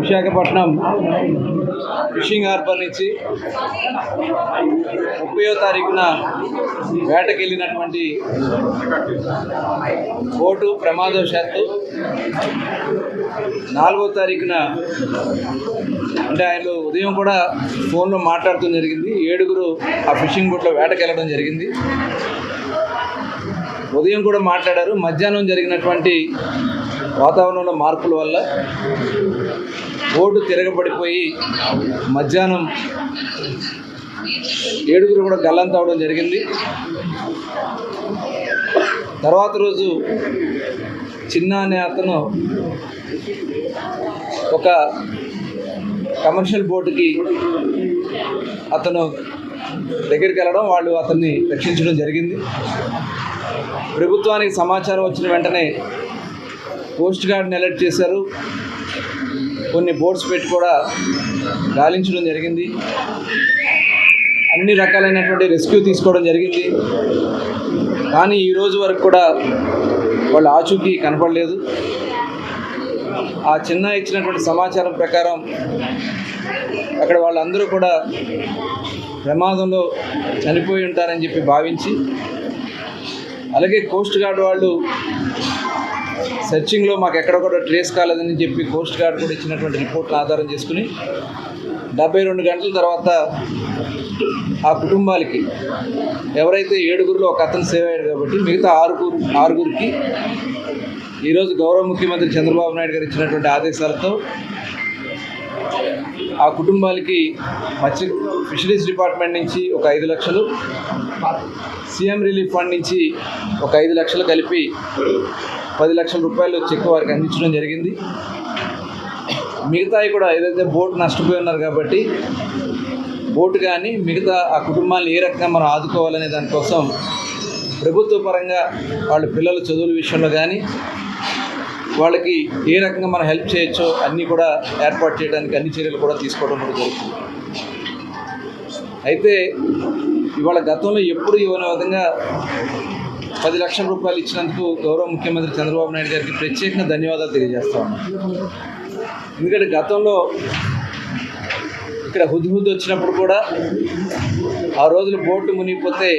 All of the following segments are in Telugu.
విశాఖపట్నం ఫిషింగ్ హార్బర్ నుంచి 30వ తారీఖున వేటకెళ్ళినటువంటి బోటు ప్రమాదవశాత్తు 4వ తారీఖున అంటే ఆయన ఉదయం కూడా ఫోన్లో మాట్లాడుతూ జరిగింది. 7గురు ఆ ఫిషింగ్ బోట్లో వేటకెళ్ళడం జరిగింది. ఉదయం కూడా మాట్లాడారు. మధ్యాహ్నం జరిగినటువంటి వాతావరణంలో మార్పుల వల్ల బోటు తిరగబడిపోయి మధ్యాహ్నం 7గురు కూడా గల్లంతవడం జరిగింది. తర్వాత రోజు చిన్న అనే అతను ఒక కమర్షియల్ బోటుకి అతను దగ్గరికి వెళ్ళడం, వాళ్ళు అతన్ని రక్షించడం జరిగింది. ప్రభుత్వానికి సమాచారం వచ్చిన వెంటనే కోస్ట్ గార్డ్ని అలర్ట్ చేశారు. కొన్ని బోట్స్ పెట్టి కూడా గాలించడం జరిగింది. అన్ని రకాలైనటువంటి రెస్క్యూ తీసుకోవడం జరిగింది. కానీ ఈరోజు వరకు కూడా వాళ్ళ ఆచూకీ కనపడలేదు. ఆ చిన్న ఇచ్చినటువంటి సమాచారం ప్రకారం అక్కడ వాళ్ళందరూ కూడా ప్రమాదంలో చనిపోయి ఉంటారని చెప్పి భావించి, అలాగే కోస్ట్ గార్డ్ వాళ్ళు సెర్చింగ్లో మాకు ఎక్కడ కూడా ట్రేస్ కాలేదని చెప్పి కోస్ట్ గార్డ్ కూడా ఇచ్చినటువంటి రిపోర్ట్ను ఆధారం చేసుకుని 72 గంటల తర్వాత ఆ కుటుంబాలకి ఎవరైతే 7గురిలో ఒక అతను సేవ్ అయ్యాడు కాబట్టి మిగతా ఆరుగురికి ఈరోజు గౌరవ ముఖ్యమంత్రి చంద్రబాబు నాయుడు గారు ఇచ్చినటువంటి ఆదేశాలతో ఆ కుటుంబాలకి ఫిషరీస్ డిపార్ట్మెంట్ నుంచి ఒక 5 లక్షలు, సీఎం రిలీఫ్ ఫండ్ నుంచి ఒక 5 లక్షలు కలిపి 10 లక్షల రూపాయలు చెక్ వారికి అందించడం జరిగింది. మిగతాయి కూడా ఏదైతే బోటు నష్టపోయి ఉన్నారు కాబట్టి బోటు కానీ మిగతా ఆ కుటుంబాలను ఏ రకంగా మనం ఆదుకోవాలనే దానికోసం ప్రభుత్వ పరంగా వాళ్ళ పిల్లల చదువుల విషయంలో కానీ వాళ్ళకి ఏ రకంగా మనం హెల్ప్ చేయొచ్చో అన్నీ కూడా ఏర్పాటు చేయడానికి అన్ని చర్యలు కూడా తీసుకోవడం కూడా జరుగుతుంది. అయితే ఇవాళ గతంలో ఎప్పుడు ఇవ్వని విధంగా 10 లక్షల రూపాయలు ఇచ్చినందుకు గౌరవ ముఖ్యమంత్రి చంద్రబాబు నాయుడు గారికి ప్రత్యేకంగా ధన్యవాదాలు తెలియజేస్తా ఉన్నాం. ఎందుకంటే గతంలో ఇక్కడ హుద్హుద్ వచ్చినప్పుడు కూడా ఆ రోజులు బోటు మునిగిపోతే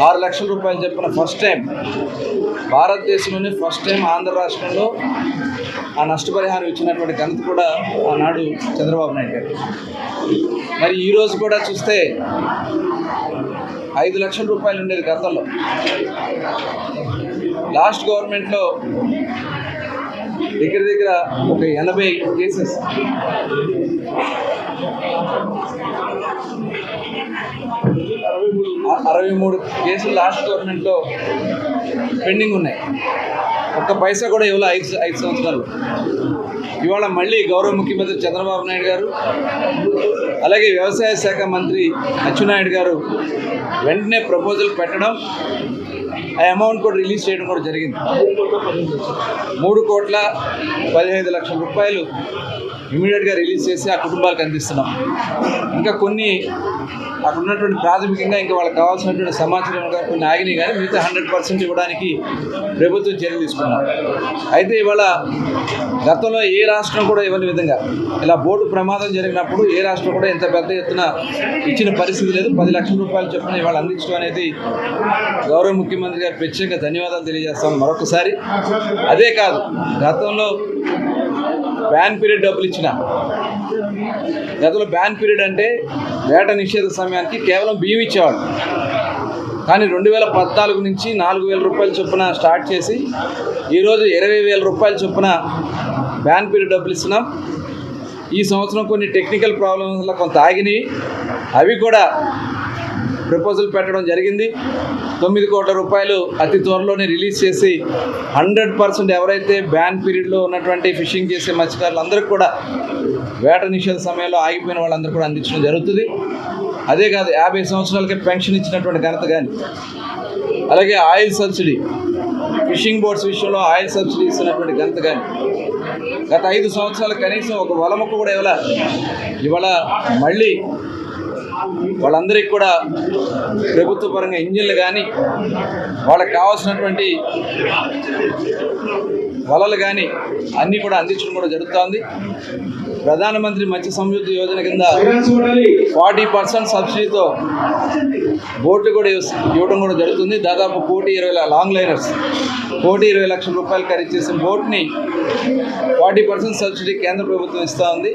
6 లక్షల రూపాయలు చెప్పిన ఫస్ట్ టైం భారతదేశంలోనే ఫస్ట్ టైం ఆంధ్ర రాష్ట్రంలో ఆ నష్టపరిహారం ఇచ్చినటువంటి ఘనత కూడా ఆనాడు చంద్రబాబు నాయుడు గారు. మరి ఈరోజు కూడా చూస్తే 5 లక్షల రూపాయలు ఉండేది గతంలో. లాస్ట్ గవర్నమెంట్లో దగ్గర ఒక 80 కేసెస్ 63 కేసులు లాస్ట్ గవర్నమెంట్లో పెండింగ్ ఉన్నాయి. ఒక్క పైసా కూడా ఇవ్వలే 5 సంవత్సరాలు. ఇవాళ మళ్ళీ గౌరవ ముఖ్యమంత్రి చంద్రబాబు నాయుడు గారు అలాగే వ్యవసాయ శాఖ మంత్రి అచ్చెన్నాయుడు గారు వెంటనే ప్రపోజల్ పెట్టడం, ఆ అమౌంట్ కూడా రిలీజ్ చేయడం కూడా జరిగింది. 3,15,00,000 రూపాయలు ఇమీడియట్గా రిలీజ్ చేసి ఆ కుటుంబాలకు అందిస్తున్నాం. ఇంకా కొన్ని అక్కడ ఉన్నటువంటి ప్రాథమికంగా ఇంకా వాళ్ళకి కావాల్సినటువంటి సమాచారం కొన్ని ఆగినాయి, కానీ మిగతా 100% ఇవ్వడానికి ప్రభుత్వం చర్యలు తీసుకున్నాం. అయితే ఇవాళ గతంలో ఏ రాష్ట్రం కూడా ఇవ్వని విధంగా ఇలా బోటు ప్రమాదం జరిగినప్పుడు ఏ రాష్ట్రం కూడా ఇంత పెద్ద ఎత్తున ఇచ్చిన పరిస్థితి లేదు. 10 లక్షల రూపాయలు చొప్పున ఇవాళ అందించడం అనేది గౌరవ ముఖ్యమంత్రి గారు ప్రత్యేకంగా ధన్యవాదాలు తెలియజేస్తాను మరొకసారి. అదే కాదు, గతంలో బ్యాన్ పీరియడ్ డబ్బులు ఇచ్చిన గతంలో బ్యాన్ పీరియడ్ అంటే వేట నిషేధ సమయానికి కేవలం బియ్యం ఇచ్చేవాడు. కానీ 2014 నుంచి 4,000 రూపాయల చొప్పున స్టార్ట్ చేసి ఈరోజు 20,000 రూపాయల చొప్పున బ్యాన్ పీరియడ్ డబ్బులు ఇస్తున్నాం. ఈ సంవత్సరం కొన్ని టెక్నికల్ ప్రాబ్లమ్స్ వల్ల కొంత ఆగినాయి, అవి కూడా ప్రపోజల్ పెట్టడం జరిగింది. 9 కోట్ల రూపాయలు అతి త్వరలోనే రిలీజ్ చేసి 100% ఎవరైతే బ్యాన్ పీరియడ్లో ఉన్నటువంటి ఫిషింగ్ చేసే మత్స్యకారులు అందరికీ కూడా వేట నిషేధ సమయంలో ఆగిపోయిన వాళ్ళందరూ కూడా అందించడం జరుగుతుంది. అదే కాదు, 50 సంవత్సరాలకే పెన్షన్ ఇచ్చినటువంటి ఘనత కానీ, అలాగే ఆయిల్ సబ్సిడీ, ఫిషింగ్ బోట్స్ విషయంలో ఆయిల్ సబ్సిడీ ఇస్తున్నటువంటి ఘనత కానీ గత 5 సంవత్సరాలు కనీసం ఒక వలముక్క కూడా ఇవాళ మళ్ళీ వాళ్ళందరికీ కూడా ప్రభుత్వ పరంగా ఇంజిన్లు కానీ వాళ్ళకి కావాల్సినటువంటి వలలు కానీ అన్నీ కూడా అందించడం కూడా జరుగుతోంది. ప్రధానమంత్రి మత్స్య సంయుక్త యోజన కింద 40% సబ్సిడీతో బోట్లు కూడా ఇవ్వడం కూడా జరుగుతుంది. దాదాపు 1,20,00,000 లాంగ్ లైనర్స్ 1,20,00,000 రూపాయలు ఖరీదు చేసిన బోట్ని 40% సబ్సిడీ కేంద్ర ప్రభుత్వం ఇస్తూ ఉంది.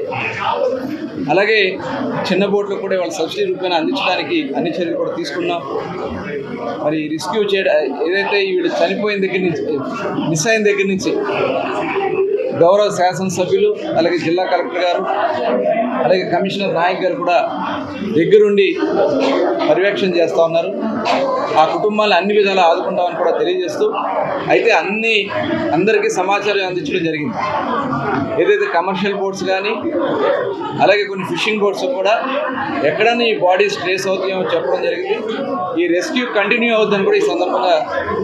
అలాగే చిన్న బోట్లకు కూడా వాళ్ళ సబ్సిడీ రూపాయలు అందించడానికి అన్ని చర్యలు కూడా తీసుకున్నాం. మరి రెస్క్యూ చేయడం ఏదైతే వీళ్ళు చనిపోయిన దగ్గర నుంచి మిస్ అయిన దగ్గర నుంచి గౌరవ శాసనసభ్యులు అలాగే జిల్లా కలెక్టర్ గారు అలాగే కమిషనర్ నాయక్ గారు కూడా దగ్గరుండి పర్యవేక్షణ చేస్తూ ఉన్నారు. ఆ కుటుంబాలను అన్ని విధాలా ఆదుకుంటామని కూడా తెలియజేస్తూ అయితే అందరికీ సమాచారం అందించడం జరిగింది. ఏదైతే కమర్షియల్ బోట్స్ కానీ అలాగే కొన్ని ఫిషింగ్ బోట్స్ కూడా ఎక్కడన్నా ఈ బాడీస్ ట్రేస్ అవుతాయో చెప్పడం జరిగింది. ఈ రెస్క్యూ కంటిన్యూ అవుతుందని కూడా ఈ సందర్భంగా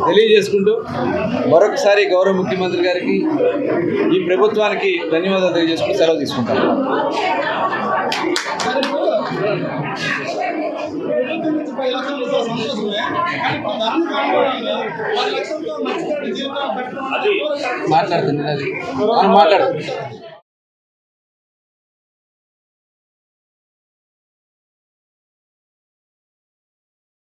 తెలియజేసుకుంటూ మరొకసారి గౌరవ ముఖ్యమంత్రి గారికి ఈ ప్రభుత్వానికి ధన్యవాదాలు తెలియజేసుకుంటూ సెలవు తీసుకుంటాను. మాట్లాడుతుంది